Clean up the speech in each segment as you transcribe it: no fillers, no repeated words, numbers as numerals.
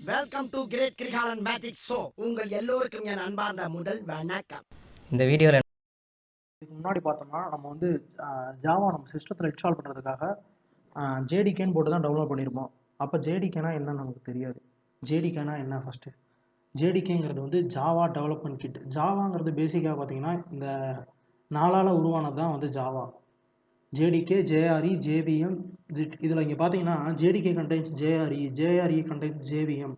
Welcome to great Kirikalan magic show. உங்கள் எல்லோருக்கும் என் அன்பார்ந்த முதல் வணக்கம். இந்த வீடியோவில் இதுக்கு முன்னாடி பார்த்தோம்னா நம்ம வந்து ஜாவா நம்ம சிஸ்டத்தில் இன்ஸ்டால் பண்ணுறதுக்காக ஜேடிகேன்னு போட்டு தான் டவுன்லோட் பண்ணியிருப்போம். அப்போ ஜேடிகேனா என்னன்னு நமக்கு தெரியாது. ஜேடிகேனா என்ன ஃபஸ்ட்டு? ஜேடிகேங்கிறது வந்து ஜாவா டெவலப்மெண்ட் கிட். ஜாவாங்கிறது பேசிக்காக பார்த்தீங்கன்னா இந்த நாளால் உருவானது தான் வந்து Java. JDK, JRE, JVM, JIT. இதில் இங்கே பார்த்தீங்கன்னா JDK contains JRE, JRE contains JVM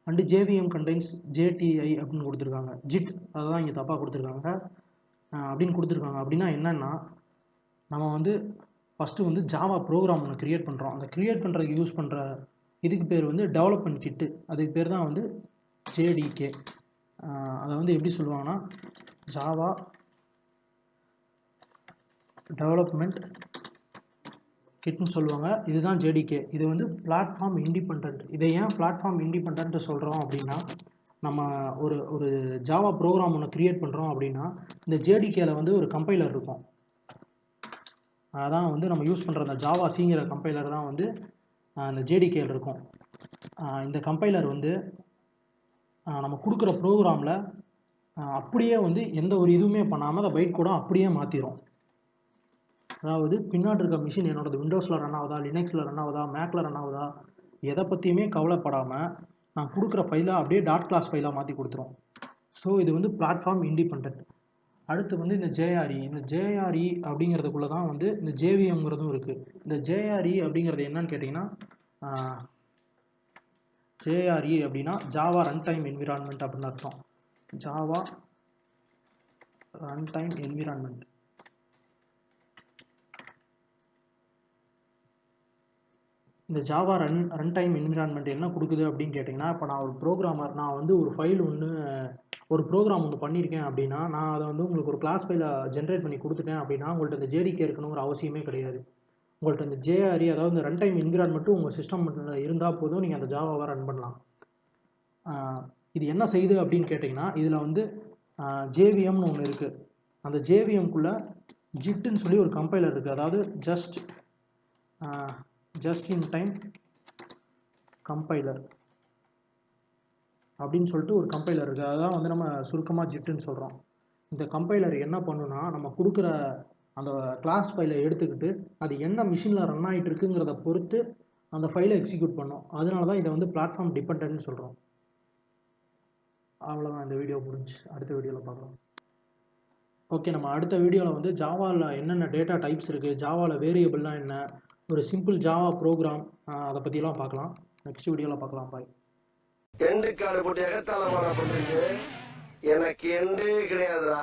and JVM contains JDI அப்படின்னு கொடுத்துருக்காங்க. ஜிட் அதுதான் இங்கே தப்பாக கொடுத்துருக்காங்க அப்படின்னு கொடுத்துருக்காங்க. அப்படின்னா என்னென்னா நம்ம வந்து ஃபஸ்ட்டு வந்து ஜாவா ப்ரோக்ராம் ஒன்று க்ரியேட் பண்ணுறோம். அந்த க்ரியேட் பண்ணுறதுக்கு யூஸ் பண்ணுற இதுக்கு பேர் வந்து டெவலப்மெண்ட் கிட்டு. அதுக்கு பேர் தான் வந்து ஜேடிகே. அதை வந்து எப்படி சொல்லுவாங்கன்னா ஜாவா டெவலப்மெண்ட் கிட்னு சொல்லுவாங்க. இதுதான் ஜேடிகே. இது வந்து பிளாட்ஃபார்ம் இண்டிபெண்ட். இதை ஏன் பிளாட்ஃபார்ம் இண்டிபெண்ட் சொல்கிறோம் அப்படின்னா நம்ம ஒரு ஜாவா ப்ரோக்ராம் ஒன்று க்ரியேட் பண்ணுறோம் அப்படின்னா இந்த ஜேடிகேல வந்து ஒரு கம்பைலர் இருக்கும். அதான் வந்து நம்ம யூஸ் பண்ணுற அந்த ஜாவா சிங்கிற கம்பைலர் தான் வந்து அந்த ஜேடிகேல இருக்கும். இந்த கம்பைலர் வந்து நம்ம கொடுக்குற ப்ரோக்ராமில் அப்படியே வந்து எந்த ஒரு இதுவுமே பண்ணாமல் அதை பைட் கூட அப்படியே மாற்றிடும். அதாவது பின்னாடி இருக்க மிஷின் என்னோடது விண்டோஸில் ரன் ஆகுதா, லினக்ஸில் ரன் ஆகுதா, மேக்கில் ரன் ஆகுதா, எதை பற்றியுமே கவலைப்படாமல் நான் கொடுக்குற ஃபைலை அப்படியே டாட் கிளாஸ் ஃபைலாக மாற்றி கொடுத்துரும். ஸோ இது வந்து பிளாட்ஃபார்ம் இண்டிபெண்ட். அடுத்து வந்து இந்த ஜேஆர்இ அப்படிங்கிறதுக்குள்ளே தான் வந்து இந்த ஜேவிஎம்ங்கிறதும் இருக்குது. இந்த ஜேஆர்இ அப்படிங்கிறது என்னன்னு கேட்டிங்கன்னா ஜேஆர்இ அப்படின்னா ஜாவா ரன் டைம் என்விரான்மெண்ட் அப்படின்னு அர்த்தம். Java run time environment. இந்த ஜாவா ரன் டைம் என்விரான்மெண்ட் என்ன கொடுக்குது அப்படின்னு கேட்டிங்கன்னா, இப்போ நான் ஒரு ப்ரோக்ராமர், நான் வந்து ஒரு ப்ரோக்ராம் ஒன்று பண்ணியிருக்கேன் அப்படின்னா நான் அதை வந்து உங்களுக்கு ஒரு கிளாஸ் ஃபைலை ஜென்ரேட் பண்ணி கொடுத்துட்டேன் அப்படின்னா உங்கள்கிட்ட இந்த ஜேடிகே இருக்கணுங்கிற அவசியமே கிடையாது. உங்கள்கிட்ட இந்த ஜேஆர்இ அதாவது இந்த ரன் டைம் என்விரான்மெண்ட்டும் உங்கள் சிஸ்டமில் இருந்தால் போதும் நீங்கள் அந்த ஜாவாவை ரன் பண்ணலாம். இது என்ன செய்யுது அப்படின்னு கேட்டிங்கன்னா இதில் வந்து ஜேவிஎம்னு ஒன்று இருக்குது. அந்த ஜேவிஎம்குள்ளே ஜிட்டுன்னு சொல்லி ஒரு கம்பைலர் இருக்குது. அதாவது ஜஸ்ட் இன் டைம் கம்பைலர் அப்படின்னு சொல்லிட்டு ஒரு கம்பைலர் இருக்குது. அதுதான் வந்து நம்ம சுருக்கமாக ஜிட்டுன்னு சொல்கிறோம். இந்த கம்பைலர் என்ன பண்ணுன்னா நம்ம கொடுக்குற அந்த கிளாஸ் ஃபைலை எடுத்துக்கிட்டு அது என்ன மிஷினில் ரன் ஆகிட்டு இருக்குங்கிறத பொறுத்து அந்த ஃபைலை எக்ஸிக்யூட் பண்ணும். அதனால தான் இதை வந்து பிளாட்ஃபார்ம் டிபெண்ட்னு சொல்கிறோம். அவ்வளோதான், இந்த வீடியோ முடிஞ்சு. அடுத்த வீடியோவில் பார்க்கலாம். ஓகே, நம்ம அடுத்த வீடியோவில் வந்து ஜாவாவில் என்னென்ன டேட்டா டைப்ஸ் இருக்குது, ஜாவாவில் வேரியபிள்லாம் என்ன, ஒரு சிம்பிள் ஜாவா ப்ரோக்ராம் அதை பற்றிலாம் பார்க்கலாம். நெக்ஸ்ட் வீடியோவில் பார்க்கலாம். பாய். எண்டு காடு போட்டு எகத்தாளமான பண்றீங்க. எனக்கு எண்டே கிடையாதுடா.